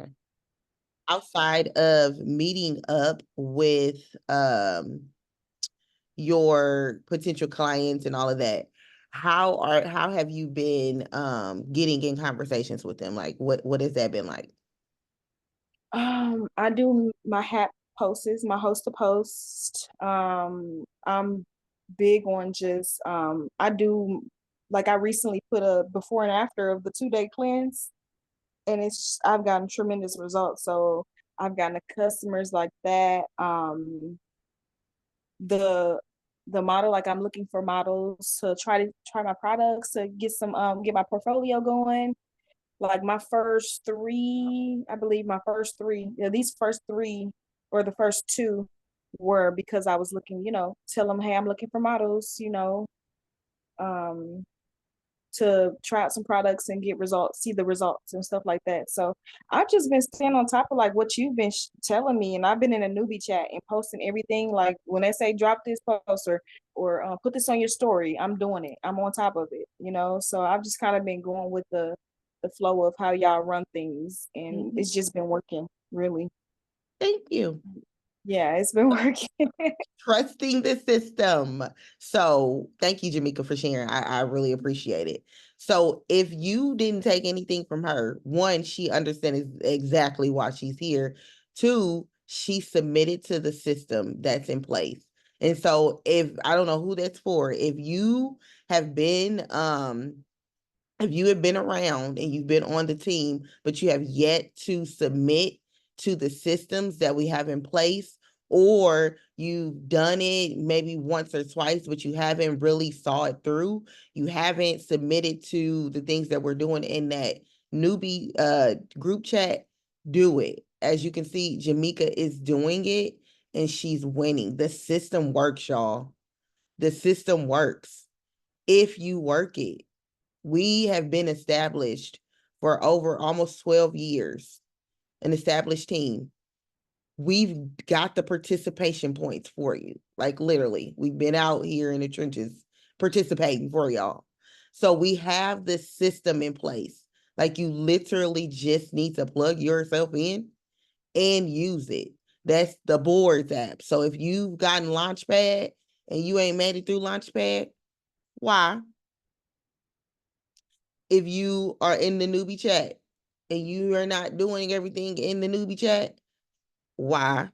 Okay. Outside of meeting up with your potential clients and all of that, how have you been getting in conversations with them? Like what has that been like? I do my hat posts, my host to post. I'm big on just I do like I recently put a before and after of the 2 day cleanse, and I've gotten tremendous results. So I've gotten customers like that. The the model, like I'm looking for models to try my products to get my portfolio going. Like my first three, I believe my first three, these first three or the first two were because I was looking, tell them, hey, I'm looking for models, um, to try out some products and get results, see the results and stuff like that. So I've just been staying on top of like what you've been telling me, and I've been in a newbie chat and posting everything. Like when they say drop this post or put this on your story, I'm doing it. I'm on top of it. So I've just kind of been going with the flow of how y'all run things, and Mhm. it's just been working really. Thank you. Yeah, it's been working. Trusting the system. So thank you, Jamaica, for sharing. I really appreciate it. So if you didn't take anything from her, one, she understands exactly why she's here. Two, she submitted to the system that's in place. And so if I don't know who that's for, have been if you have been around and you've been on the team, but you have yet to submit to the systems that we have in place, or you've done it maybe once or twice, but you haven't really saw it through, you haven't submitted to the things that we're doing in that newbie group chat, do it. As you can see, Jamaica is doing it and she's winning. The system works, y'all. The system works if you work it. We have been established for over almost 12 years, an established team. We've got the participation points for you. Like literally, we've been out here in the trenches participating for y'all. So we have this system in place. Like you literally just need to plug yourself in and use it. That's the boards app. So if you've gotten Launchpad and you ain't made it through Launchpad, why? If you are in the newbie chat and you are not doing everything in the newbie chat, why?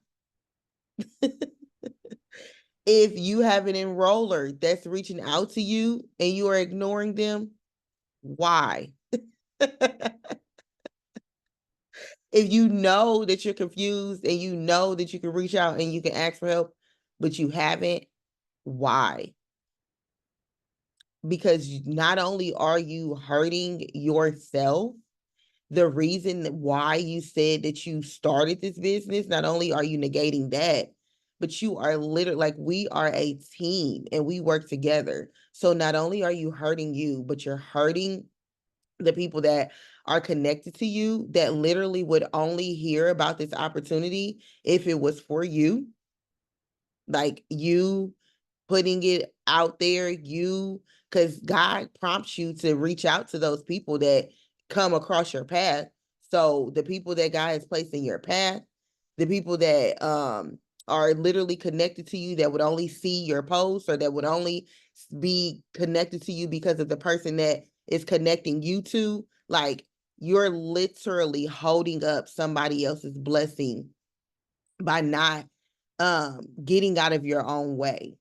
If you have an enroller that's reaching out to you and you are ignoring them, why? If you know that you're confused and you know that you can reach out and you can ask for help, but you haven't, why? Because not only are you hurting yourself, the reason why you said that you started this business, not only are you negating that, but you are literally like, we are a team and we work together. So not only are you hurting you, but you're hurting the people that are connected to you that literally would only hear about this opportunity if it was for you. Like you putting it out there, because God prompts you to reach out to those people that come across your path. So the people that God has placed in your path, the people that are literally connected to you that would only see your posts or that would only be connected to you because of the person that is connecting you to, like you're literally holding up somebody else's blessing by not getting out of your own way.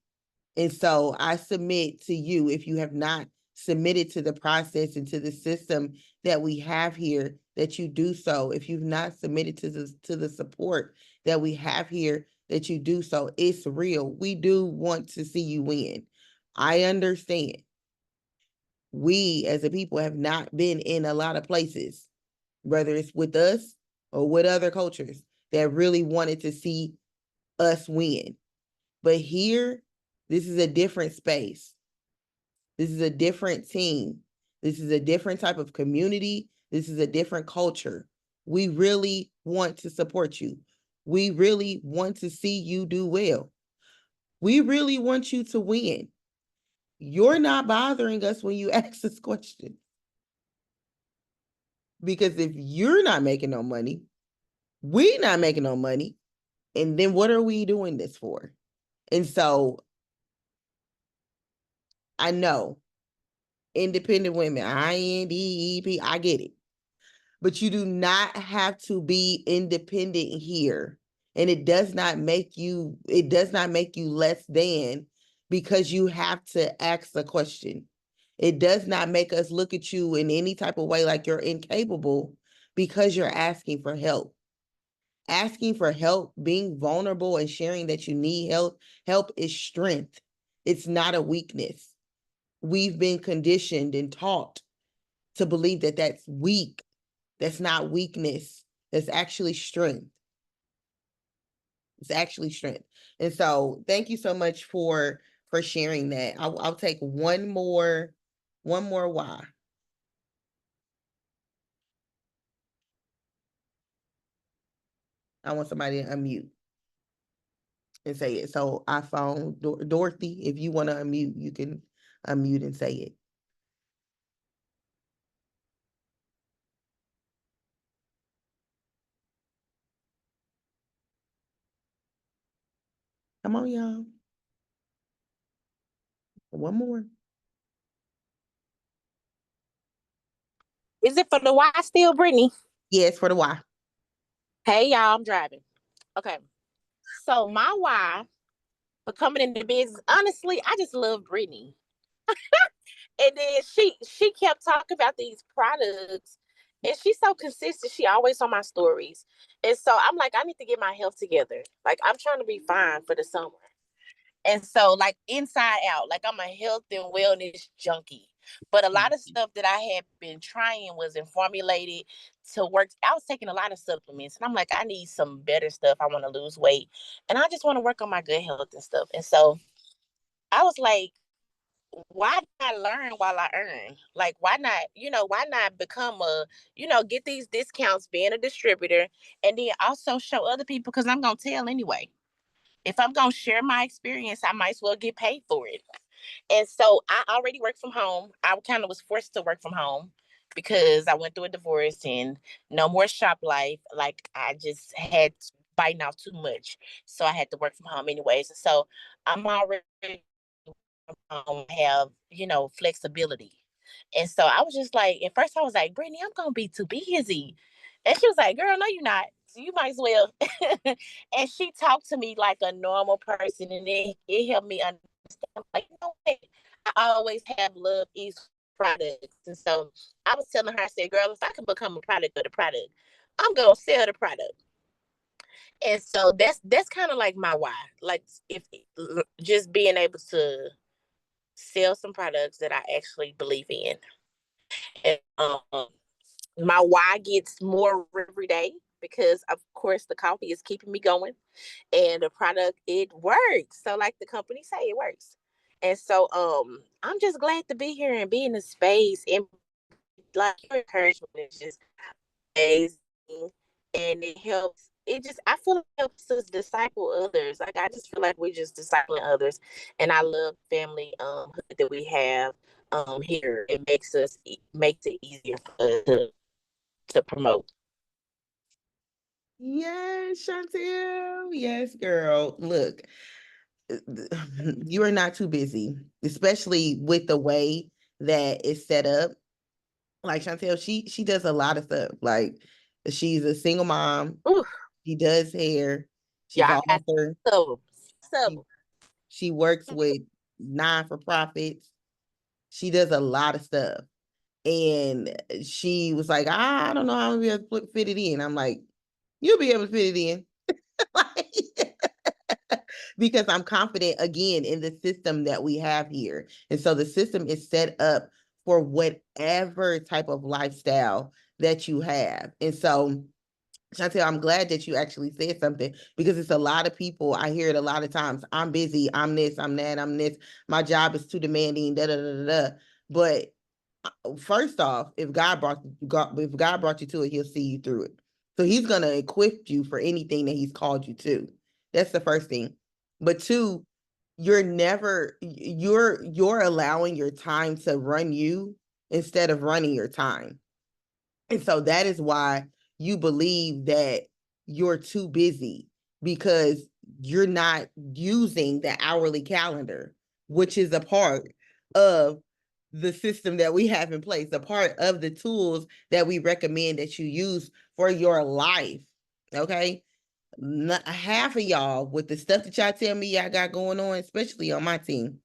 And so I submit to you, if you have not submitted to the process and to the system that we have here, that you do so. If you've not submitted to the support that we have here, that you do so. It's real. We do want to see you win. I understand. We as a people have not been in a lot of places, whether it's with us or with other cultures that really wanted to see us win. But here, this is a different space. This is a different team. This is a different type of community. This is a different culture. We really want to support you. We really want to see you do well. We really want you to win. You're not bothering us when you ask us questions. Because if you're not making no money, we're not making no money. And then what are we doing this for? And so I know independent women, INDEP, I get it. But you do not have to be independent here. And it does not make you less than because you have to ask the question. It does not make us look at you in any type of way like you're incapable because you're asking for help. Asking for help, being vulnerable and sharing that you need help is strength. It's not a weakness. We've been conditioned and taught to believe that that's weak. That's not weakness. That's actually strength. It's actually strength. And so thank you so much for sharing that. I'll take one more why. I want somebody to unmute and say it. So iPhone Dorothy, if you want to unmute, you can unmute and say it. Come on, y'all. One more. Is it for the why still, Brittany? Yes, for the why. Hey, y'all, I'm driving. Okay. So my why for coming into business, honestly, I just love Brittany. And then she kept talking about these products, and she's so consistent. She always on my stories. And so I'm like, I need to get my health together. Like, I'm trying to be fine for the summer. And so, like, inside out, like, I'm a health and wellness junkie. But a lot of stuff that I had been trying wasn't formulated to work. I was taking a lot of supplements, and I'm like, I need some better stuff. I want to lose weight, and I just want to work on my good health and stuff. And so I was like, why not learn while I earn? Like, why not, why not become get these discounts being a distributor, and then also show other people, because I'm going to tell anyway. If I'm going to share my experience, I might as well get paid for it. And so I already work from home. I kind of was forced to work from home because I went through a divorce and no more shop life. Like, I just had biting off too much. So I had to work from home anyways. So I'm already have, flexibility. And so I was just like, at first I was like, Brittany, I'm going to be too busy. And she was like, girl, no, you're not. So you might as well. And she talked to me like a normal person. And it helped me understand, like, you know what? I always have loved these products. And so I was telling her, I said, girl, if I can become a product of the product, I'm going to sell the product. And so that's kind of like my why. Like, if just being able to sell some products that I actually believe in. And my why gets more every day because, of course, the coffee is keeping me going, and the product, it works. So, like the company say, it works. And so, I'm just glad to be here and be in the space, and like your encouragement is just amazing, and it helps. It just, I feel like it helps us disciple others. Like, I just feel like we're just discipling others, and I love family that we have here. It makes it easier for us to promote. Yes, Chantel. Yes, girl. Look, you are not too busy, especially with the way that it's set up. Like Chantel, she does a lot of stuff. Like, she's a single mom. Ooh, She does hair. She's an y'all got author. some. She, she works with non-for-profits. She does a lot of stuff. And she was like, I don't know how I'm gonna be able to fit it in. I'm like, you'll be able to fit it in. Because I'm confident again in the system that we have here. And so the system is set up for whatever type of lifestyle that you have. And so, Chantel, I'm glad that you actually said something, because it's a lot of people. I hear it a lot of times. I'm busy. I'm this. I'm that. I'm this. My job is too demanding. Da da da da da. But first off, if God brought you to it, He'll see you through it. So He's gonna equip you for anything that He's called you to. That's the first thing. But two, you're allowing your time to run you instead of running your time. And so that is why you believe that you're too busy, because you're not using the hourly calendar, which is a part of the system that we have in place, a part of the tools that we recommend that you use for your life. Okay. Half of y'all, with the stuff that y'all tell me y'all got going on, especially on my team,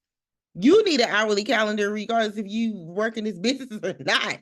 you need an hourly calendar regardless if you work in this business or not.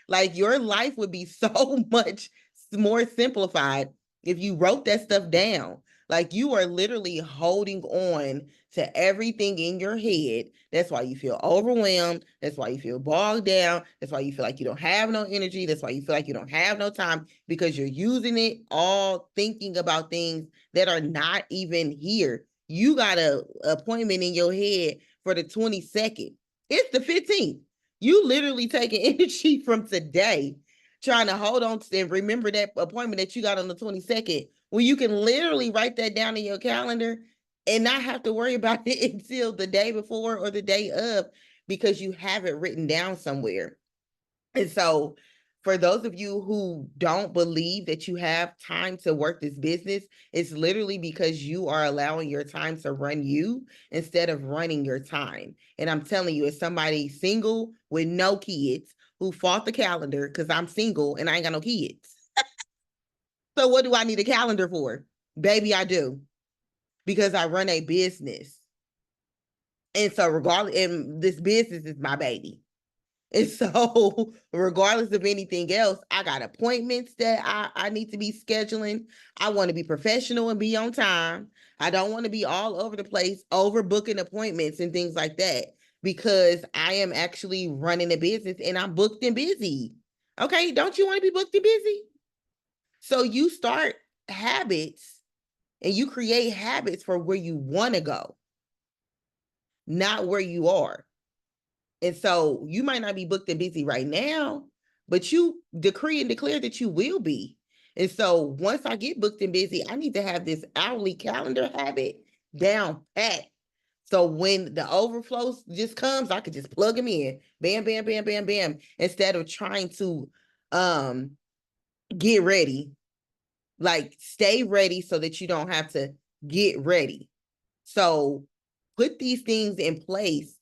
Like, your life would be so much more simplified if you wrote that stuff down. Like, you are literally holding on to everything in your head. That's why you feel overwhelmed. That's why you feel bogged down. That's why you feel like you don't have no energy. That's why you feel like you don't have no time, because you're using it all thinking about things that are not even here. You got a appointment in your head for the 22nd. It's the 15th. You literally taking energy from today, trying to hold on to and remember that appointment that you got on the 22nd, when you can literally write that down in your calendar and not have to worry about it until the day before or the day of, because you have it written down somewhere. And so, for those of you who don't believe that you have time to work this business, it's literally because you are allowing your time to run you instead of running your time. And I'm telling you, as somebody single with no kids who fought the calendar, because I'm single and I ain't got no kids. So what do I need a calendar for? Baby, I do. Because I run a business. And so regardless, and this business is my baby. And so, regardless of anything else, I got appointments that I need to be scheduling. I want to be professional and be on time. I don't want to be all over the place, overbooking appointments and things like that, because I am actually running a business and I'm booked and busy. Okay, don't you want to be booked and busy? So you start habits and you create habits for where you want to go, not where you are. And so you might not be booked and busy right now, but you decree and declare that you will be. And so once I get booked and busy, I need to have this hourly calendar habit down pat. So when the overflows just comes, I could just plug them in. Bam, bam, bam, bam, bam. Instead of trying to get ready. Like, stay ready so that you don't have to get ready. So put these things in place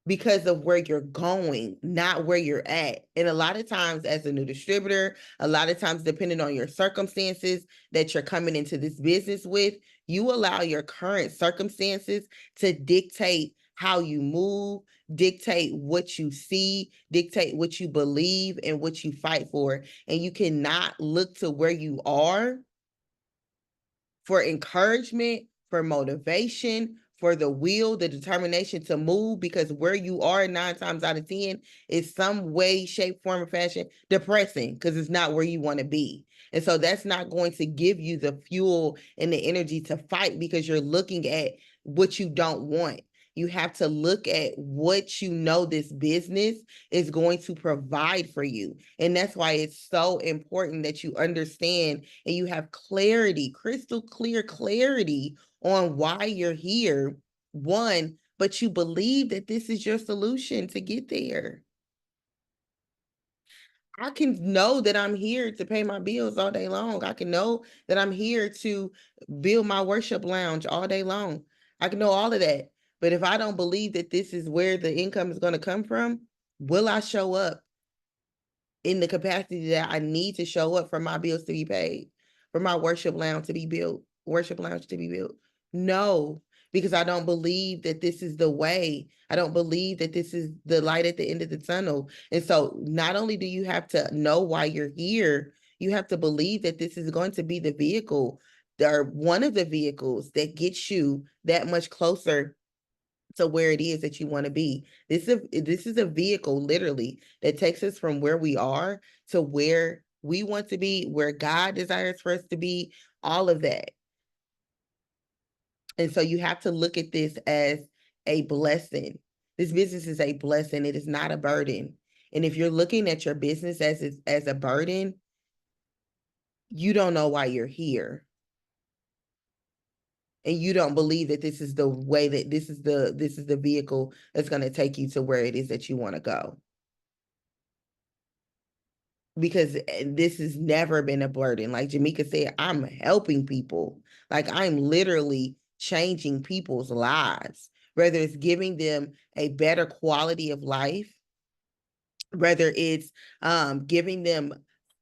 because of where you're going, not where you're at. And a lot of times, as a new distributor, a lot of times, depending on your circumstances that you're coming into this business with, you allow your current circumstances to dictate how you move, dictate what you see, dictate what you believe, and what you fight for. And you cannot look to where you are for encouragement, for motivation, for the will, the determination to move, because where you are 9 times out of 10 is some way, shape, form, or fashion depressing, because it's not where you want to be. And so that's not going to give you the fuel and the energy to fight, because you're looking at what you don't want. You have to look at what you know this business is going to provide for you. And that's why it's so important that you understand and you have clarity, crystal clear clarity on why you're here. One, but you believe that this is your solution to get there. I can know that I'm here to pay my bills all day long. I can know that I'm here to build my worship lounge all day long. I can know all of that. But if I don't believe that this is where the income is going to come from, will I show up in the capacity that I need to show up for my bills to be paid, for my worship lounge to be built, No, because I don't believe that this is the way. I don't believe that this is the light at the end of the tunnel. And so not only do you have to know why you're here, you have to believe that this is going to be the vehicle, or one of the vehicles that gets you that much closer to where it is that you want to be. This is a vehicle literally that takes us from where we are to where we want to be, where God desires for us to be, all of that. And so you have to look at this as a blessing. This business is a blessing. It is not a burden. And if you're looking at your business as a burden, you don't know why you're here. And you don't believe that this is the way, that this is the vehicle that's going to take you to where it is that you want to go. because this has never been a burden. Like Jamaica said, I'm helping people. Like I'm literally changing people's lives, whether it's giving them a better quality of life, whether it's giving them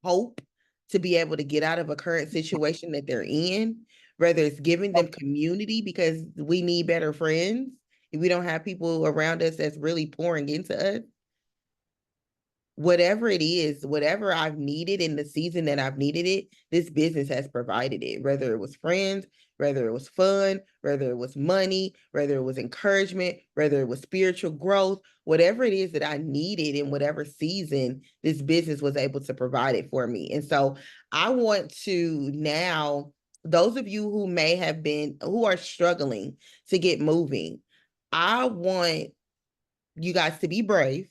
hope to be able to get out of a current situation that they're in, whether it's giving them community because we need better friends. If we don't have people around us that's really pouring into us, whatever it is, whatever I've needed in the season that I've needed it, this business has provided it, whether it was friends, whether it was fun, whether it was money, whether it was encouragement, whether it was spiritual growth, whatever it is that I needed in whatever season, this business was able to provide it for me. And so I want to now, those of you who may have been, who are struggling to get moving, I want you guys to be brave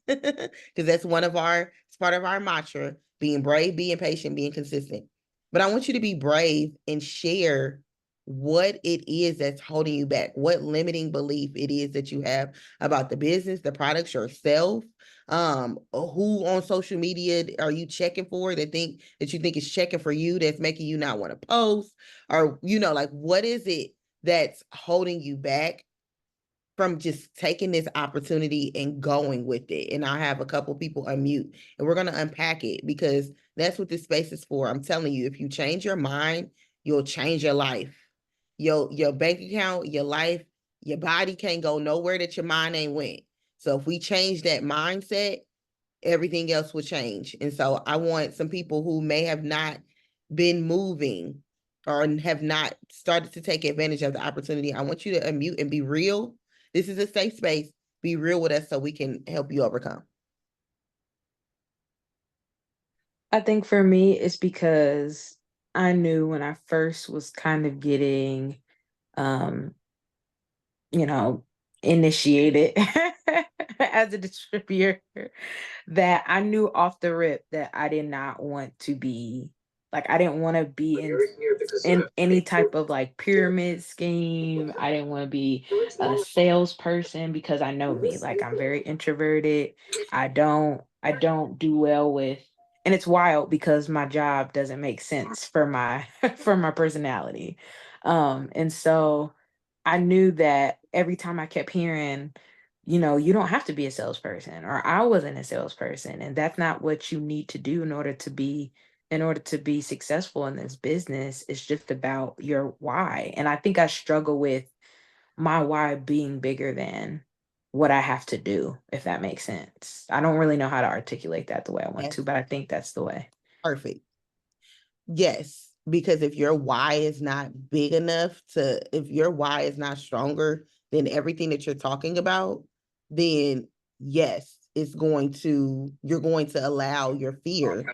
because that's it's part of our mantra, being brave, being patient, being consistent. But I want you to be brave and share what it is that's holding you back, what limiting belief it is that you have about the business, the products, yourself. Who on social media are you checking for that you think is checking for you that's making you not want to post? Or, like what is it that's holding you back from just taking this opportunity and going with it? And I have a couple people unmute and we're going to unpack it because that's what this space is for. I'm telling you, if you change your mind, you'll change your life. Your bank account, your life, your body can't go nowhere that your mind ain't went. So if we change that mindset, everything else will change. And so I want some people who may have not been moving or have not started to take advantage of the opportunity. I want you to unmute and be real. This is a safe space. Be real with us so we can help you overcome. I think for me, it's because I knew when I first was kind of getting, um, you know, initiated as a distributor, that I knew off the rip that I did not want to be like, I didn't want to be in any type of like pyramid scheme. I didn't want to be a salesperson because I know me. Like I'm very introverted. I don't do well with, and it's wild because my job doesn't make sense for my for my personality. And so I knew that every time I kept hearing, you don't have to be a salesperson, or I wasn't a salesperson, and that's not what you need to do in order to be successful in this business. It's just about your why. And I think I struggle with my why being bigger than what I have to do, if that makes sense. I don't really know how to articulate that the way I want Yes. to, but I think that's the way. Perfect. Yes, because if your why is not big enough if your why is not stronger than everything that you're talking about, then yes, you're going to allow your fear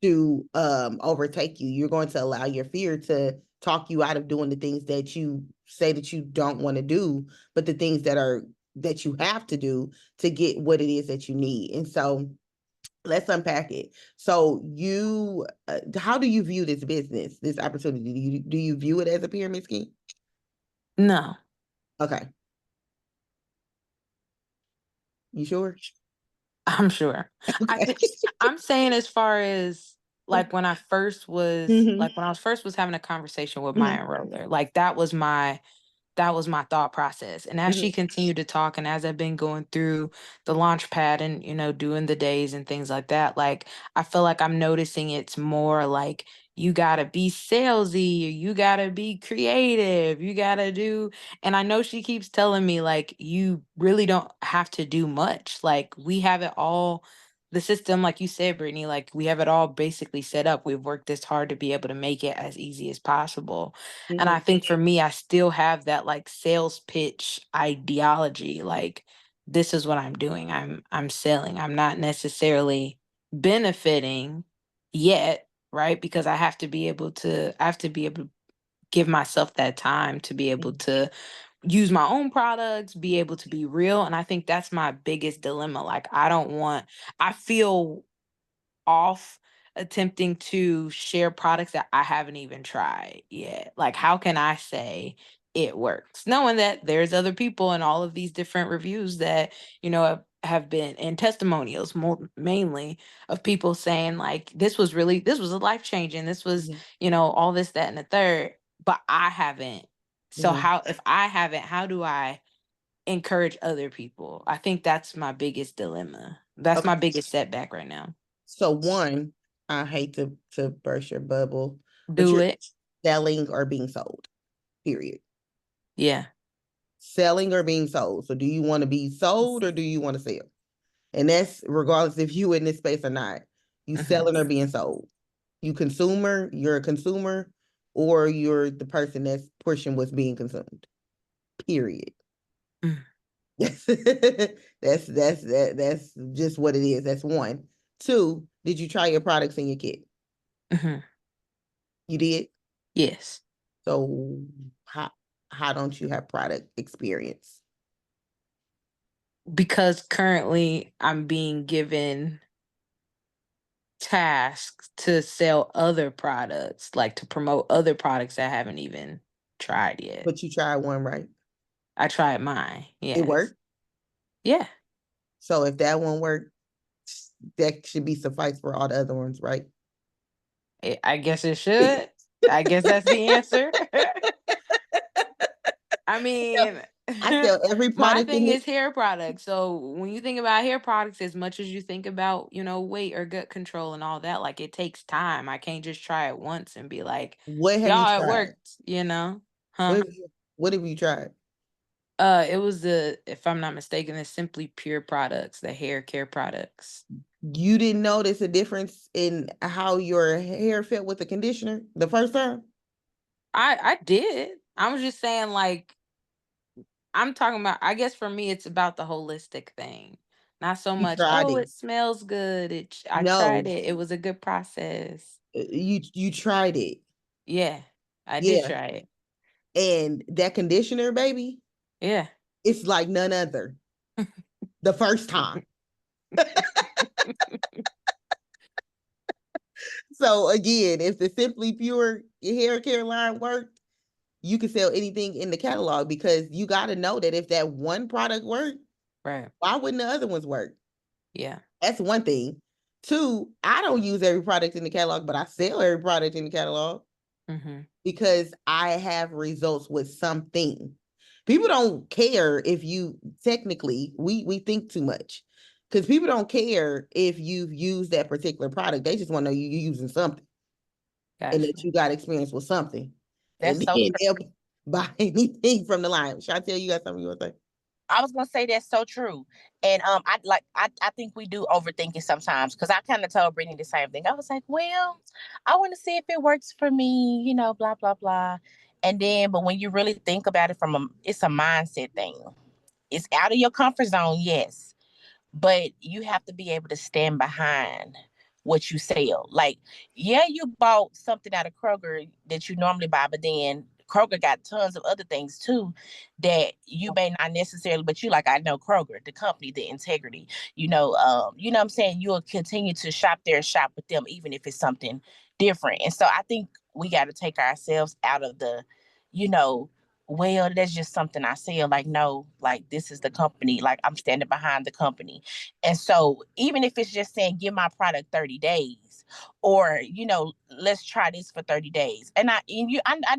to overtake you. You're going to allow your fear to talk you out of doing the things that you say that you don't want to do, but the things that you have to do to get what it is that you need. And so let's unpack it. So how do you view this business, this opportunity? Do you view it as a pyramid scheme? No, Okay. You sure? I'm sure. I Okay. think I'm saying, as far as like when I first was Mhm, like when I was first was having a conversation with my mhm, enroller, like that was my thought process. And as mhm, she continued to talk, and as I've been going through the launch pad and, doing the days and things like that, like I feel like I'm noticing it's more like you gotta be salesy, you gotta be creative, you gotta do. And I know she keeps telling me, like, you really don't have to do much. Like, we have it all. The system, like you said, Brittany, like we have it all basically set up. We've worked this hard to be able to make it as easy as possible. And I mhm, think for me, I still have that like sales pitch ideology. Like, this is what I'm doing. I'm selling. I'm not necessarily benefiting yet, right? Because I have to be able to give myself that time to be able mhm, to use my own products, be able to be real. And I think that's my biggest dilemma. Like, I feel off attempting to share products that I haven't even tried yet. Like, how can I say it works. Knowing that there's other people and all of these different reviews that, have been, and testimonials mainly, of people saying like, this was a life changing. This was, all this, that, and the third, but I haven't. So if I haven't, how do I encourage other people? I think that's my biggest dilemma. That's my biggest setback right now. So one, I hate to burst your bubble, but Do you're it. selling or being sold, period. Yeah. Selling or being sold. So do you want to be sold or do you want to sell? And that's regardless if you in this space or not. You selling or being sold. You're a consumer, or you're the person that's pushing what's being consumed. Period. That's just what it is. That's one. Two, did you try your products in your kit? You did? Yes. So how don't you have product experience? Because currently I'm being given tasks to sell other products, like to promote other products I haven't even tried yet. But you tried one, right? I tried mine. Yeah. It worked? Yeah. So if that one worked, that should be suffice for all the other ones, right? I guess it should. I guess that's the answer. I mean, I sell every my product thing is hair products. So when you think about hair products, as much as you think about, weight or gut control and all that, like, it takes time. I can't just try it once and be like, what have you y'all, it tried? worked, Huh? What have you tried? It was if I'm not mistaken, the Simply Pure products, the hair care products. You didn't notice a difference in how your hair felt with the conditioner the first time? I did. I was just saying, like, I'm talking about, I guess for me, it's about the holistic thing. Not so You much, tried oh, it. it smells good. I No, tried it. It was a good process. you tried it. Yeah, I did Yeah. try it. And that conditioner, baby, Yeah. it's like none other. The first time. So again, if the Simply Pure hair care line worked, you can sell anything in the catalog, because you got to know that if that one product worked, Right. why wouldn't the other ones work? Yeah. That's one thing. Two, I don't use every product in the catalog, but I sell every product in the catalog because I have results with something. People don't care if you technically, we think too much, because people don't care if you've used that particular product. They just want to know you're using something. Gotcha. And that you got experience with something. That's And so then true. they'll buy anything from the line. Should I tell you got something you want to say? I was gonna say that's so true. And I think we do overthink it sometimes, because I kind of told Brittany the same thing. I was like, well, I want to see if it works for me, blah blah blah. And then, but when you really think about it it's a mindset thing. It's out of your comfort zone, yes, but you have to be able to stand behind what you sell. Like, yeah, you bought something out of Kroger that you normally buy, but then Kroger got tons of other things too that you may not necessarily, but you like, I know Kroger, the company, the integrity, you know what I'm saying? You'll continue to shop there, shop with them, even if it's something different. And so I think we got to take ourselves out of the, you know, well, that's just something I sell. Like, no, like, this is the company. Like, I'm standing behind the company. And so even if it's just saying, give my product 30 days, or, let's try this for 30 days. I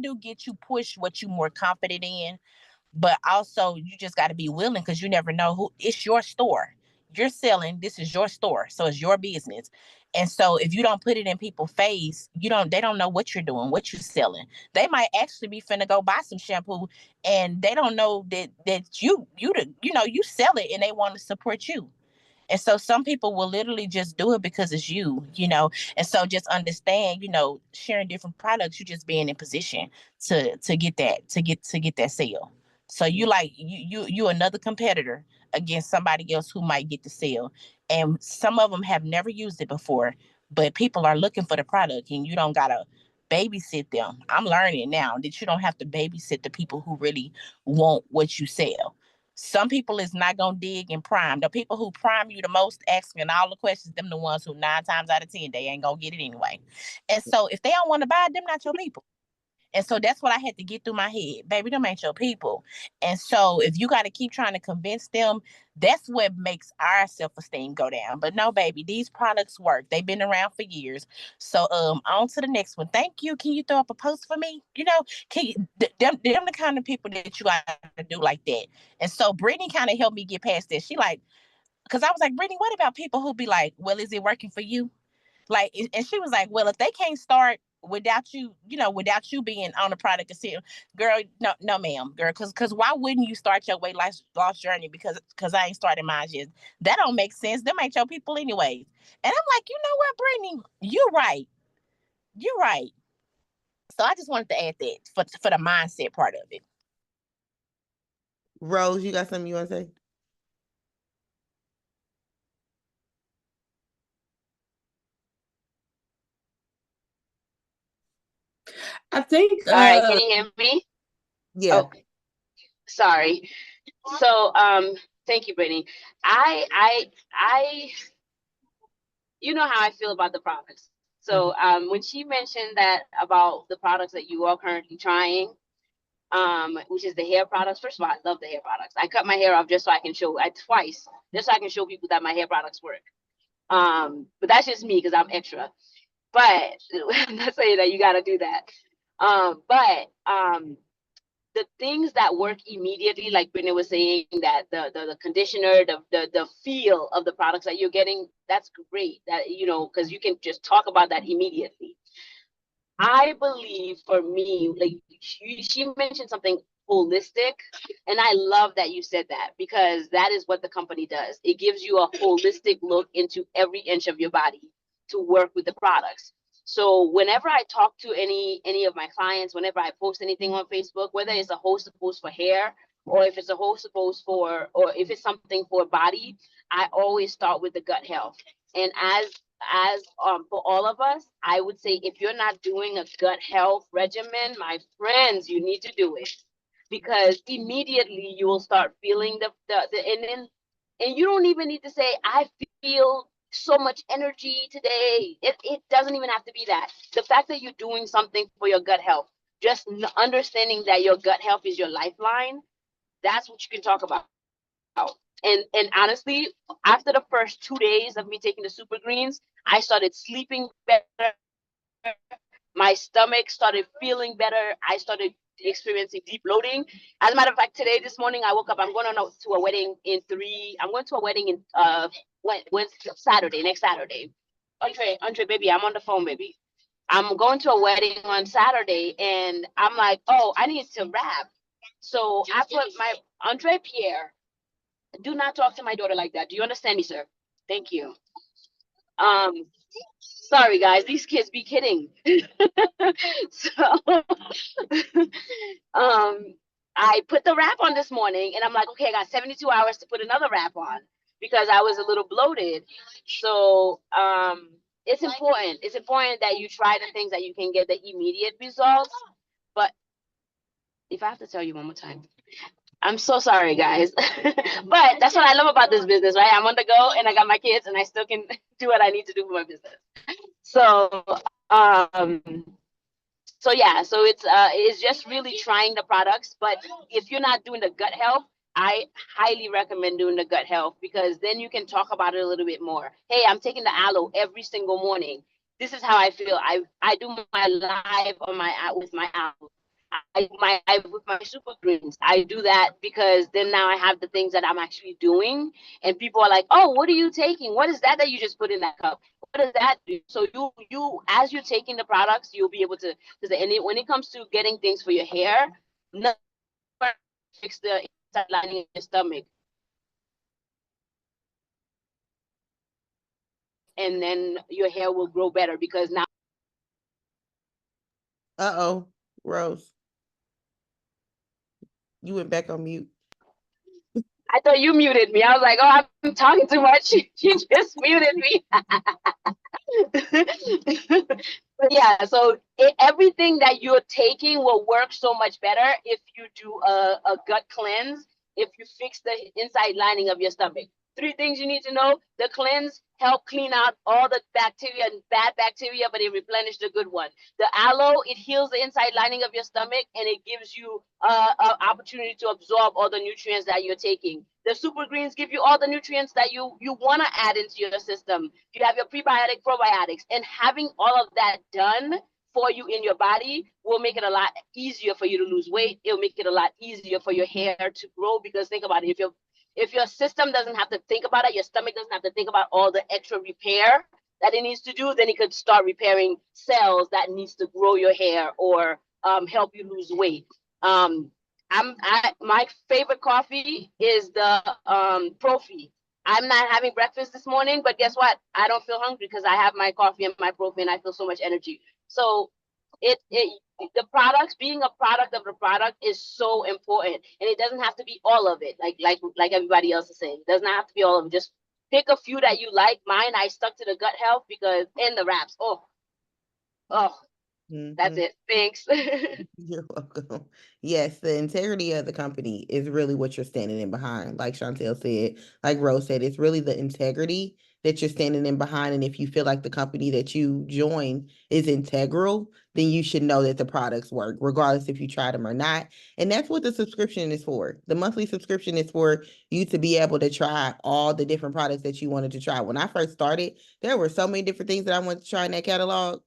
do get you push what you're more confident in, but also you just got to be willing, because you never know who. It's your store. You're selling. This is your store, so it's your business. And so if you don't put it in people's face, they don't know what you're doing, what you're selling. They might actually be finna go buy some shampoo, and they don't know that you sell it, and they want to support you. And so some people will literally just do it because it's you. And so just understand, sharing different products, you just being in position to get that sale. So you another competitor against somebody else who might get the sale. And some of them have never used it before, but people are looking for the product, and you don't gotta babysit them. I'm learning now that you don't have to babysit the people who really want what you sell. Some people is not gonna dig and prime. The people who prime you the most, asking all the questions, them the ones who 9 times out of 10 they ain't gonna get it anyway. And so if they don't want to buy it, them not your people. And so that's what I had to get through my head. Baby, them ain't your people. And so if you got to keep trying to convince them, that's what makes our self-esteem go down. But no, baby, these products work. They've been around for years. So on to the next one. Thank you. Can you throw up a post for me? You know, can you, them the kind of people that you got to do like that. And so Brittany kind of helped me get past that. She like, because I was like, Brittany, what about people who be like, well, is it working for you? Like, and she was like, well, if they can't start without you, without you being on the product and saying, girl, no, ma'am, girl, because why wouldn't you start your weight loss journey? Because I ain't started mine yet. That don't make sense. Them ain't your people anyways. And I'm like, you know what, Brittany, you're right. So I just wanted to add that for the mindset part of it. Rose, you got something you want to say? I think. All right, can you hear me? Yeah. Oh, sorry. So, thank you, Brittany. I, you know how I feel about the products. So, when she mentioned that about the products that you are currently trying, which is the hair products. First of all, I love the hair products. I cut my hair off just so I can show twice, just so I can show people that my hair products work. But that's just me because I'm extra. But I'm not saying that you got to do that. But the things that work immediately, like Brittany was saying, that the conditioner, the feel of the products that you're getting, that's great. That, because you can just talk about that immediately. I believe for me, like she mentioned something holistic, and I love that you said that, because that is what the company does. It gives you a holistic look into every inch of your body to work with the products. So whenever I talk to any of my clients, whenever I post anything on Facebook, whether it's a hosted post for hair, or if it's a hosted post or if it's something for body, I always start with the gut health. And as for all of us, I would say, if you're not doing a gut health regimen, my friends, you need to do it, because immediately you will start feeling and you don't even need to say, I feel so much energy today. It doesn't even have to be that. The fact that you're doing something for your gut health, just understanding that your gut health is your lifeline, that's what you can talk about. And honestly, after the first 2 days of me taking the super greens, I started sleeping better. My stomach started feeling better. I started experiencing deep bloating. As a matter of fact, this morning I woke up. I'm going to a wedding I'm going to a wedding in Saturday, next Saturday. Andre, baby, I'm on the phone, baby. I'm going to a wedding on Saturday, and I'm like, oh, I need to rap. So I put my Andre Pierre. Do not talk to my daughter like that. Do you understand me, sir? Thank you. Sorry guys, these kids be kidding. So I put the wrap on this morning, and I'm like, okay, I got 72 hours to put another wrap on, because I was a little bloated. So it's important. It's important that you try the things that you can get the immediate results. But if I have to tell you one more time, I'm so sorry, guys. But that's what I love about this business, right? I'm on the go, and I got my kids, and I still can do what I need to do for my business. So, so it's just really trying the products. But if you're not doing the gut health, I highly recommend doing the gut health, because then you can talk about it a little bit more. Hey, I'm taking the aloe every single morning. This is how I feel. I do my live with my aloe. With my super greens. I do that because then now I have the things that I'm actually doing, and people are like, "Oh, what are you taking? What is that you just put in that cup? What does that do?" So you as you're taking the products, you'll be able to. And when it comes to getting things for your hair, never fix the inside lining of your stomach, and then your hair will grow better, because now. Rose. You went back on mute. I thought you muted me. I was like, oh, I'm talking too much. You just muted me. But yeah, so everything that you're taking will work so much better if you do a gut cleanse, if you fix the inside lining of your stomach. 3 things you need to know: the cleanse help clean out all the bacteria and bad bacteria, but it replenishes the good one. The aloe, it heals the inside lining of your stomach, and it gives you an opportunity to absorb all the nutrients that you're taking. The super greens give you all the nutrients that you want to add into your system. You have your prebiotic, probiotics, and having all of that done for you in your body will make it a lot easier for you to lose weight. It'll make it a lot easier for your hair to grow, because think about it, if your system doesn't have to think about it, your stomach doesn't have to think about all the extra repair that it needs to do, then it could start repairing cells that needs to grow your hair or help you lose weight. My favorite coffee is the Profi. I'm not having breakfast this morning, but guess what? I don't feel hungry because I have my coffee and my Profi, and I feel so much energy. So the products, being a product of the product is so important, and it doesn't have to be all of it. Like everybody else is saying, it does not have to be all of it. Just pick a few that you like. Mine, I stuck to the gut health because in the wraps. That's it. Thanks. You're welcome. Yes, the integrity of the company is really what you're standing in behind. Like Chantel said, like Rose said, it's really the integrity that you're standing in behind. And if you feel like the company that you join is integral, then you should know that the products work, regardless if you try them or not. And that's what the subscription is for. The monthly subscription is for you to be able to try all the different products that you wanted to try. When I first started, there were so many different things that I wanted to try in that catalog.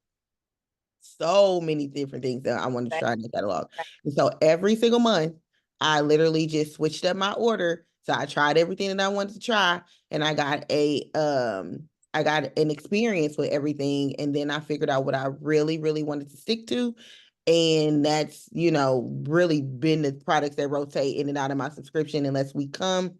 So many different things that I wanted to try in the catalog. And so every single month, I literally just switched up my order. So I tried everything that I wanted to try, and I got an experience with everything. And then I figured out what I really, really wanted to stick to. And that's, really been the products that rotate in and out of my subscription unless we come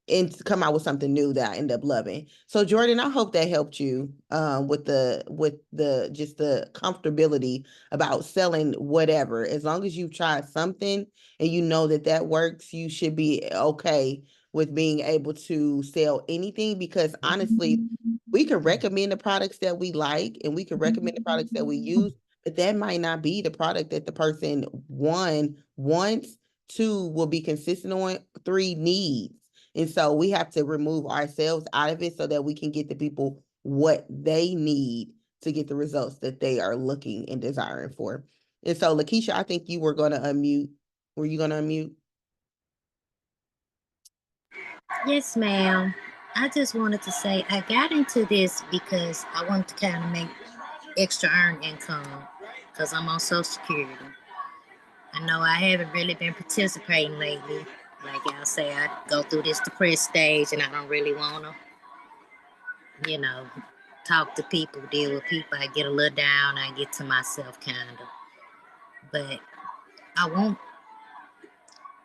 and to come out with something new that I end up loving. So Jordan, I hope that helped you with the just the comfortability about selling whatever. As long as you've tried something and you know that works, you should be okay with being able to sell anything, because honestly, we can recommend the products that we like and we can recommend the products that we use, but that might not be the product that the person, one, wants, two, will be consistent on, three, needs. And so we have to remove ourselves out of it so that we can get the people what they need to get the results that they are looking and desiring for. And so, Lakeisha, I think you were going to unmute. Were you going to unmute? Yes, ma'am. I just wanted to say I got into this because I wanted to kind of make extra earned income because I'm on Social Security. I know I haven't really been participating lately. Like y'all say, I go through this depressed stage and I don't really want to, talk to people, deal with people. I get a little down, I get to myself kind of. But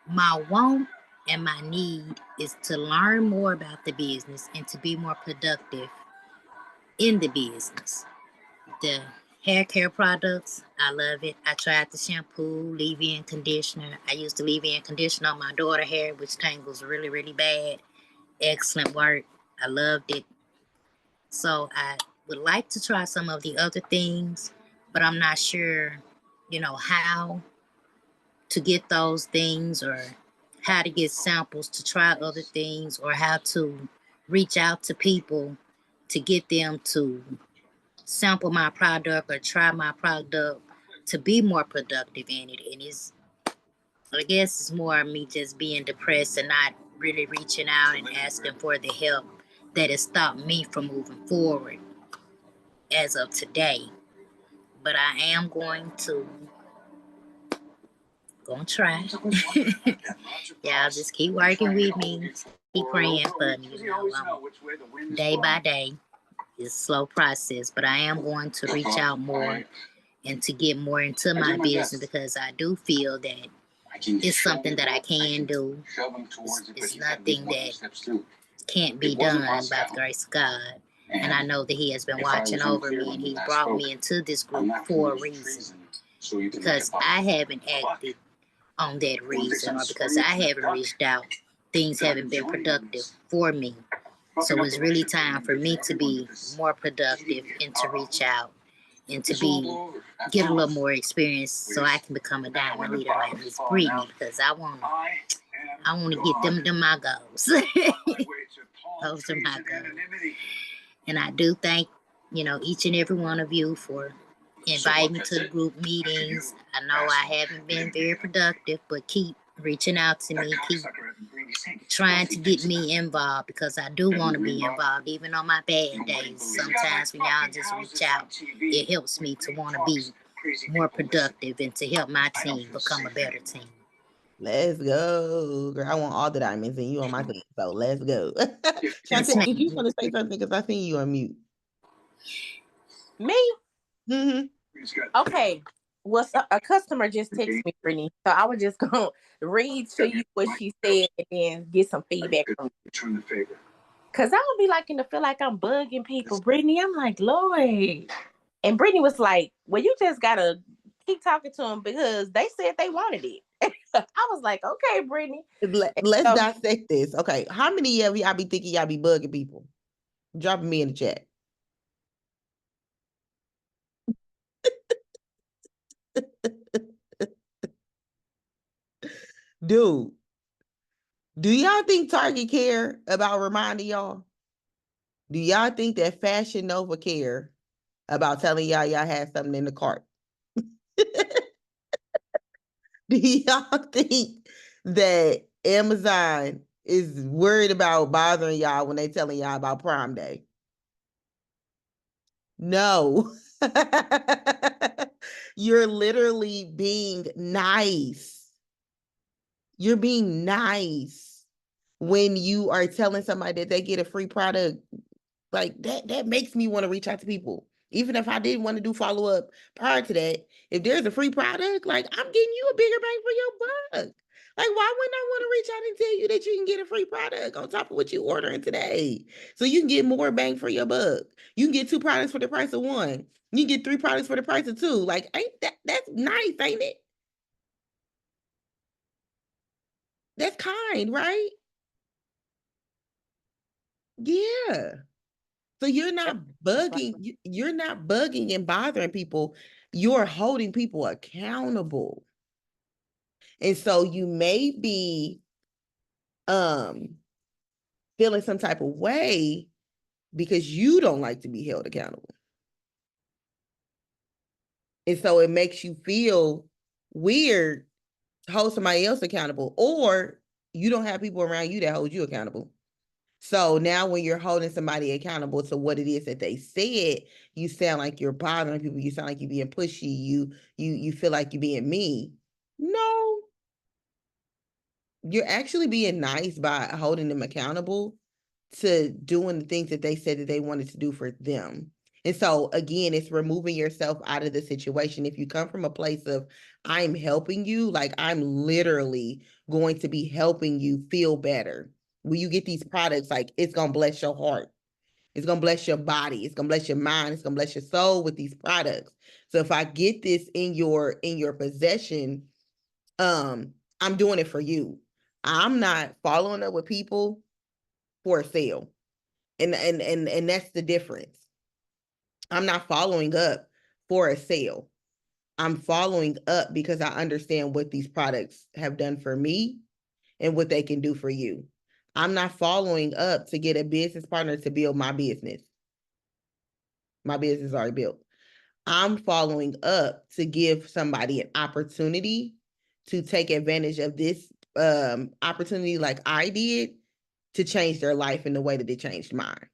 my want and my need is to learn more about the business and to be more productive in the business. The hair care products, I love it. I tried the shampoo, leave-in conditioner. I used the leave-in conditioner on my daughter's hair, which tangles really, really bad. Excellent work. I loved it. So I would like to try some of the other things, but I'm not sure, how to get those things or how to get samples to try other things or how to reach out to people to get them to sample my product or try my product to be more productive in it. And I guess it's more me just being depressed and not really reaching out and asking for the help that has stopped me from moving forward as of today. But I am going to try. Y'all just keep working with me. Keep praying for me. Day by day. It's a slow process, but I am going to reach out more and to get more into my business because I do feel that it's something that I can do. It's nothing that can't be done by the grace of God. And I know that He has been watching over me and He's brought me into this group for a reason. Because I haven't acted on that reason or because I haven't reached out, things haven't been productive for me. So it's really time for me to be more productive and to reach out and to get a little more experience so I can become a diamond leader like Miss Brittany because I want to get them my goals. Those are my goals. And I do thank, each and every one of you for inviting me to the group meetings. I know I haven't been very productive, but keep reaching out to me, keep trying to get me involved, because I do want to be involved, even on my bad days. Sometimes when y'all just reach out, it helps me to want to be more productive and to help my team become a better team. Let's go, girl. I want all the diamonds and you on my team, so let's go. Yes, Chantel, ma'am. did you want to say something? Because I seen you on mute. Me? Mm-hmm. Okay. Well, a customer just texted me, Brittany. So I was just going to read to you what she said and then get some feedback from you. Because I don't be liking to feel like I'm bugging people, Brittany. I'm like, Lord. And Brittany was like, well, you just got to keep talking to them because they said they wanted it. I was like, okay, Brittany. Let's dissect this. Okay. How many of y'all be thinking y'all be bugging people? Dropping me in the chat. Dude, do y'all think Target care about reminding y'all? Do y'all think that Fashion Nova care about telling y'all had something in the cart? Do y'all think that Amazon is worried about bothering y'all when they telling y'all about Prime Day? No. You're literally being nice. You're being nice when you are telling somebody that they get a free product. Like that makes me want to reach out to people. Even if I didn't want to do follow-up prior to that, if there's a free product, like I'm getting you a bigger bang for your buck. Like, why wouldn't I want to reach out and tell you that you can get a free product on top of what you're ordering today? So you can get more bang for your buck. You can get 2 products for the price of 1. You can get 3 products for the price of 2. Like, ain't that's nice, ain't it? That's kind, right? Yeah. So you're not bugging, you're not bugging and bothering people. You're holding people accountable. And so you may be feeling some type of way because you don't like to be held accountable. And so it makes you feel weird to hold somebody else accountable, or you don't have people around you that hold you accountable. So now when you're holding somebody accountable to what it is that they said, you sound like you're bothering people. You sound like you're being pushy. You feel like you're being mean. No, you're actually being nice by holding them accountable to doing the things that they said that they wanted to do for them. And so again, it's removing yourself out of the situation. If you come from a place of I'm helping you, like I'm literally going to be helping you feel better. When you get these products, like it's gonna bless your heart. It's gonna bless your body. It's gonna bless your mind. It's gonna bless your soul with these products. So if I get this in your possession, I'm doing it for you. I'm not following up with people for a sale. And that's the difference. I'm not following up for a sale. I'm following up because I understand what these products have done for me and what they can do for you. I'm not following up to get a business partner to build my business. My business is already built. I'm following up to give somebody an opportunity to take advantage of this opportunity like I did to change their life in the way that it changed mine.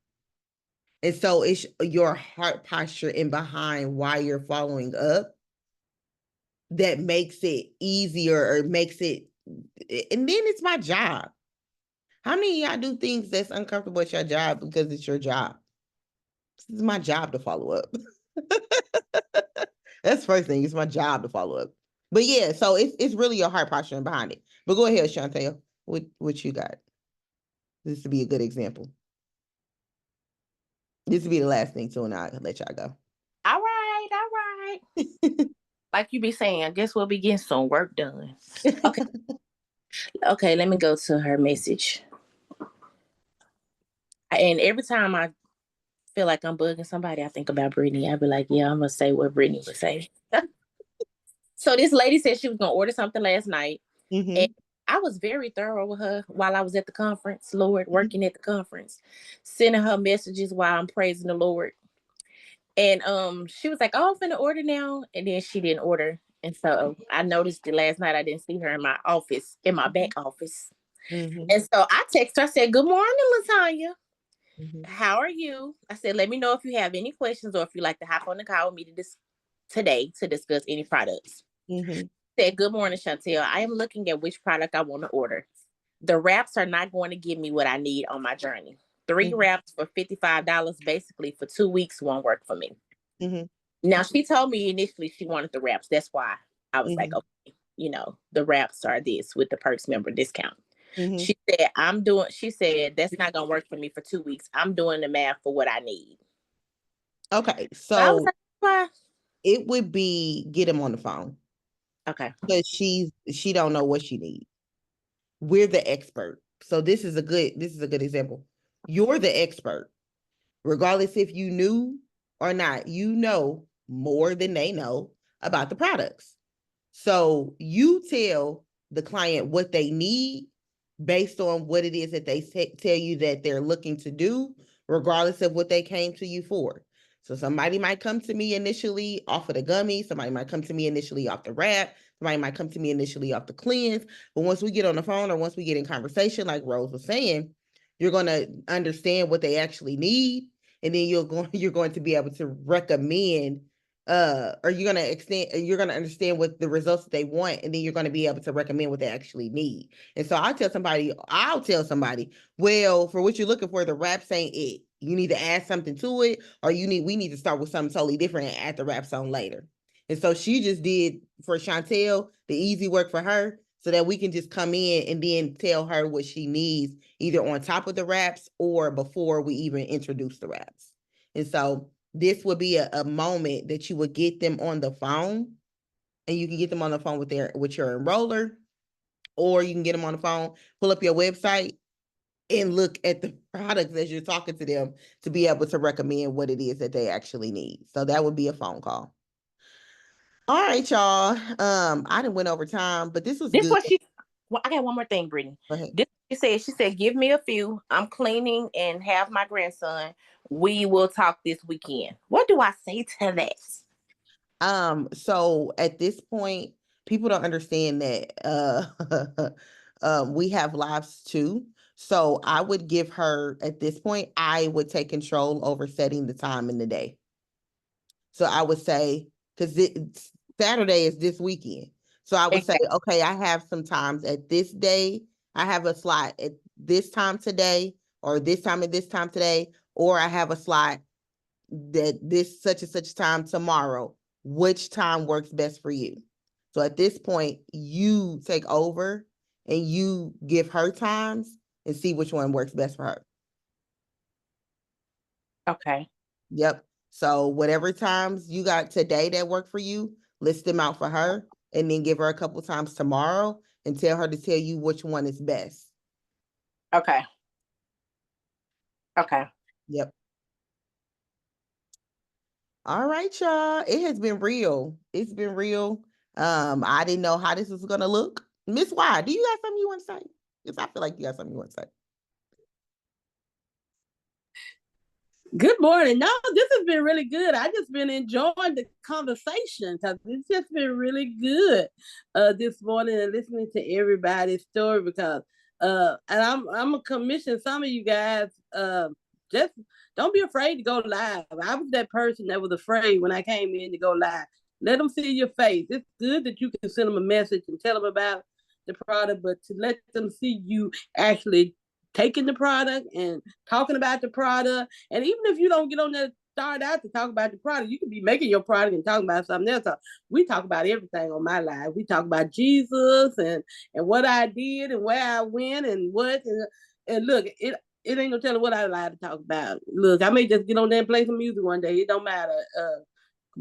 And so it's your heart posture and behind why you're following up that makes it easier or makes it, and then it's my job. How many of y'all do things that's uncomfortable at your job because it's your job? This is my job to follow up. That's the first thing. It's my job to follow up. But yeah, so it's really your heart posture behind it. But go ahead, Chantel. What you got? This would be a good example. This would be the last thing too, and I'll let y'all go. All right. Like you be saying, I guess we'll be getting some work done. Okay. Okay, let me go to her message. And every time I feel like I'm bugging somebody, I think about Brittany. I be like, yeah, I'm gonna say what Brittany would say. So this lady said she was gonna order something last night, and I was very thorough with her while I was at the conference, Lord, working at the conference, sending her messages while I'm praising the Lord. And she was like, "Oh, I'm finna order now," and then she didn't order. And so I noticed it last night. I didn't see her in my office, in my back office. Mm-hmm. And so I texted her. I said, "Good morning, Latanya. Mm-hmm. How are you?" I said, "Let me know if you have any questions or if you like to hop on the call with me today to discuss any products." Mm-hmm. Said, "Good morning, Chantel. I am looking at which product I want to order. The wraps are not going to give me what I need on my journey. 3 Mm-hmm. wraps for $55 basically for 2 weeks won't work for me." Mm-hmm. Now, she told me initially she wanted the wraps. That's why I was like, Mm-hmm. okay, the wraps are this with the Perks member discount. Mm-hmm. She said, that's not going to work for me for 2 weeks. I'm doing the math for what I need. Okay, So I was so like, why? it would be get him on the phone Okay. because she don't know what she needs. We're the expert. So this is a good example. You're the expert. Regardless if you knew or not, you know more than they know about the products. So you tell the client what they need based on what it is that they tell you that they're looking to do, regardless of what they came to you for. So somebody might come to me initially off of the gummy. Somebody might come to me initially off the wrap. Somebody might come to me initially off the cleanse. But once we get on the phone or once we get in conversation, like Rose was saying, you're going to understand what they actually need. And then you're going to be able to recommend or you're gonna understand what the results that they want, and then you're gonna be able to recommend what they actually need. And so I'll tell somebody, well, for what you're looking for, the wraps ain't it. You need to add something to it, or we need to start with something totally different and add the wraps on later. And so she just did for Chantel the easy work for her so that we can just come in and then tell her what she needs, either on top of the wraps or before we even introduce the wraps. And so this would be a moment that you would get them on the phone, and you can get them on the phone with your enroller, or you can get them on the phone, pull up your website and look at the products as you're talking to them to be able to recommend what it is that they actually need. So that would be a phone call. All right, y'all. I didn't went over time, but this was This good. what I got one more thing, Brittany. Go ahead. She said, give me a few. I'm cleaning and have my grandson. We will talk this weekend. What do I say to that? So at this point, people don't understand that we have lives too. So I would give her at this point, I would take control over setting the time in the day. So I would say, because Saturday is this weekend. So I would say, okay, I have some times at this day. I have a slot at this time today, or this time and this time today, or I have a slot that this such and such time tomorrow. Which time works best for you? So at this point, you take over and you give her times and see which one works best for her. Okay. Yep. So whatever times you got today that work for you, list them out for her and then give her a couple times tomorrow and tell her to tell you which one is best. Okay. Okay. Yep. All right, y'all. It has been real. It's been real. I didn't know how this was gonna look. Miss Y, do you got something you want to say? Because I feel like you got something you want to say. Good morning. No, this has been really good. I just been enjoying the conversation because it's just been really good this morning and listening to everybody's story because and I'm gonna commission some of you guys just don't be afraid to go live. I was that person that was afraid when I came in to go live. Let them see your face. It's good that you can send them a message and tell them about the product, but to let them see you actually taking the product and talking about the product. And even if you don't get on there start out to talk about the product, you can be making your product and talking about something else. So we talk about everything on my live. We talk about Jesus and what I did and where I went and what and look, it ain't gonna tell her what I like to talk about. Look, I may just get on there and play some music one day. It don't matter.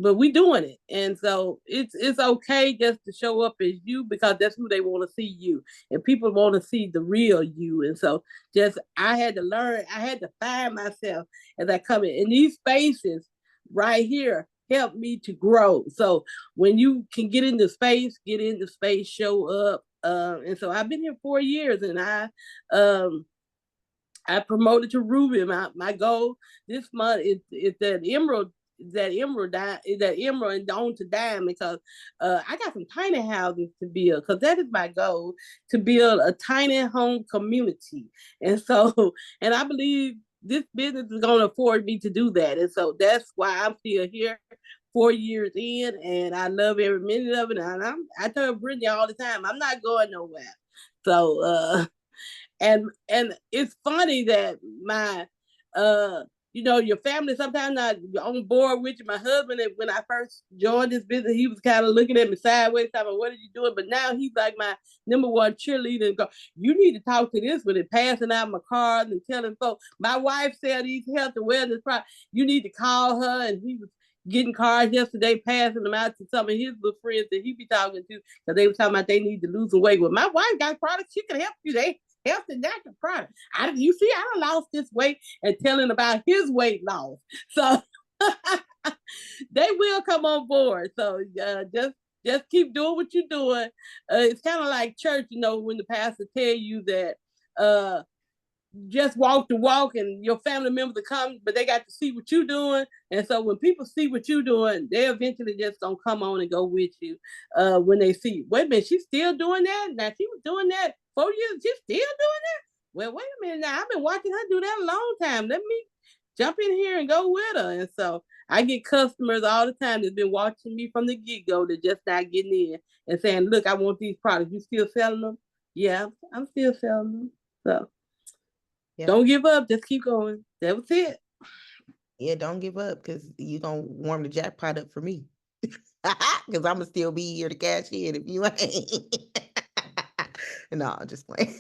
But we doing it, and so it's okay just to show up as you because that's who they want to see you, and people want to see the real you. And so just I had to learn, I had to find myself as I come in these spaces right here help me to grow. So when you can get into space, show up, And so I've been here 4 years, and I promoted to Ruby. My goal this month is that emerald, that emerald and on to dime, because I got some tiny houses to build, because that is my goal, to build a tiny home community. And so, and I believe this business is going to afford me to do that. And so that's why I'm still here 4 years in, and I love every minute of it. And I tell Brittany all the time, I'm not going nowhere. So and it's funny that my your family sometimes not on board with you. My husband, when I first joined this business, he was kind of looking at me sideways, talking, what are you doing? But now he's like my number one cheerleader, and go, you need to talk to this one, and passing out my cards and telling folks. My wife said these health and wellness products, you need to call her. And he was getting cards yesterday, passing them out to some of his little friends that he be talking to, because they were talking about they need to lose some weight. Well, my wife got products, she can help you. They health and natural product. You see, I done lost this weight, and telling about his weight loss. So they will come on board. So just keep doing what you're doing. It's kind of like church, when the pastor tell you that just walk the walk, and your family members come, but they got to see what you're doing. And so when people see what you're doing, they eventually just gonna come on and go with you. When they see, wait a minute, she's still doing that. Now she was doing that 4 years, she's still doing that. Well, wait a minute now, I've been watching her do that a long time. Let me jump in here and go with her. And so I get customers all the time that's been watching me from the get-go, that just not getting in and saying, look, I want these products. You still selling them? Yeah, I'm still selling them. So don't give up. Just keep going. That was it. Yeah, don't give up, because you're going to warm the jackpot up for me. Because I'm going to still be here to cash in if you ain't. No, I'm just playing.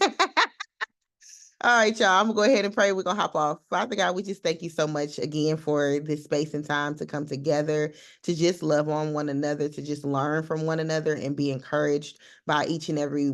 All right, y'all. I'm going to go ahead and pray. We're going to hop off. Father God, we just thank you so much again for this space and time to come together, to just love on one another, to just learn from one another and be encouraged by each and every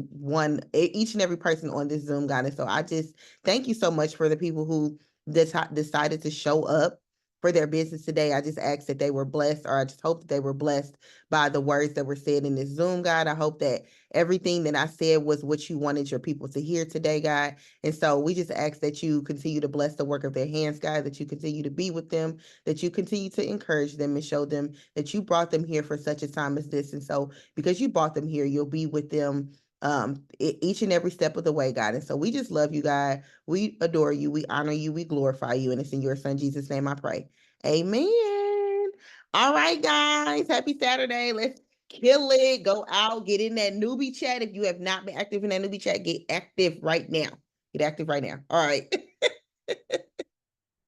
person on this Zoom, God. And so I just thank you so much for the people who decided to show up for their business today. I just ask that they were blessed, or I just hope that they were blessed by the words that were said in this Zoom, God. I hope that everything that I said was what you wanted your people to hear today, God. And so we just ask that you continue to bless the work of their hands, God, that you continue to be with them, that you continue to encourage them and show them that you brought them here for such a time as this. And so because you brought them here, you'll be with them each and every step of the way, God. And so we just love you, God. We adore you. We honor you. We glorify you. And it's in your son, Jesus' name, I pray. Amen. All right, guys. Happy Saturday. Let's kill it. Go out. Get in that newbie chat. If you have not been active in that newbie chat, get active right now. Get active right now. All right.